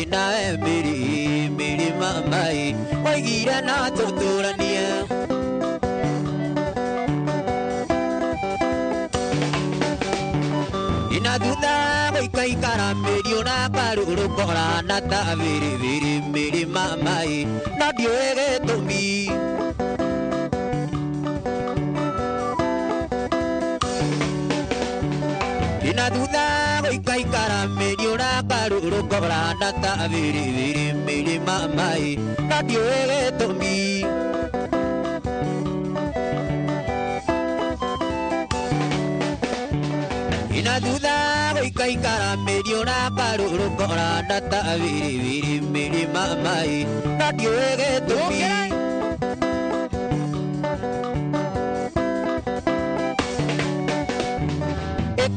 tina miri mamai waigira na tuturania ina duda kai karamerio na karuru kora na ta miri mamai na diege tomi ina duda kai karamerio na karuru kora na ta miri mamai na diege tomi ina duda kai karamerio na karuru kora na ta miri mamai na diege tomi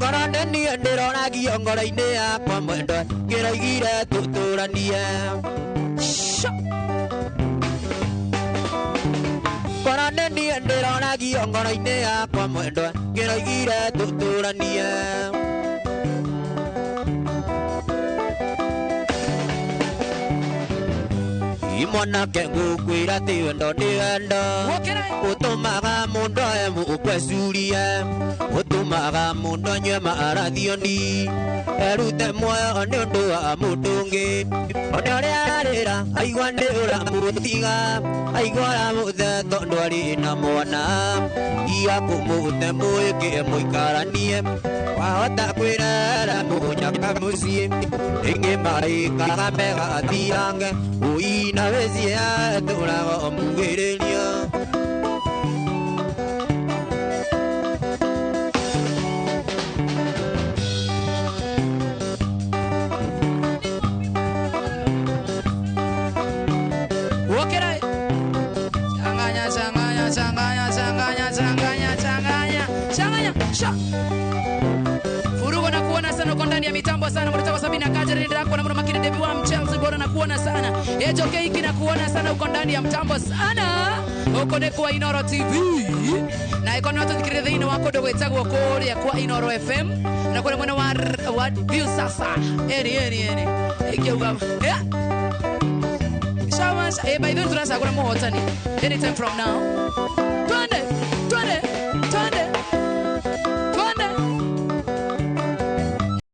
Korane ni ndirona giongora-ini yakwa mwendwa ngiraigire tuturanie Korane ni ndirona giongora-ini yakwa mwendwa ngiraigire tuturanie Imwana kengu kwira ti wendo ni wendo utumaga mundu emukwecurie utumaga mundu nywe marathioni erute muoyo ni undu wa mundu ungi oni uria arira aigua ni uramutiga aigua aramuthe tondu ari na mwana ia kumute mwike muikaranie wahota kwirera munyaka mucii ingi marikaga megathirange uina wecia turago mugiriria Furugo na kuona sana uko ndani ya mitambo sana mtaka Sabina Kajeri ndako na makini Devi wa Chelsea bora na kuona sana Ejo Keiki na kuona sana uko ndani ya mtambo sana uko ne kwa Inoro TV na iko na watu dikirithini wako dogo etagwo kuri kwa Inoro FM na kuna mwana wa view sasa eni ikiuga shawas by the way tunasakura muhotani anytime from now twende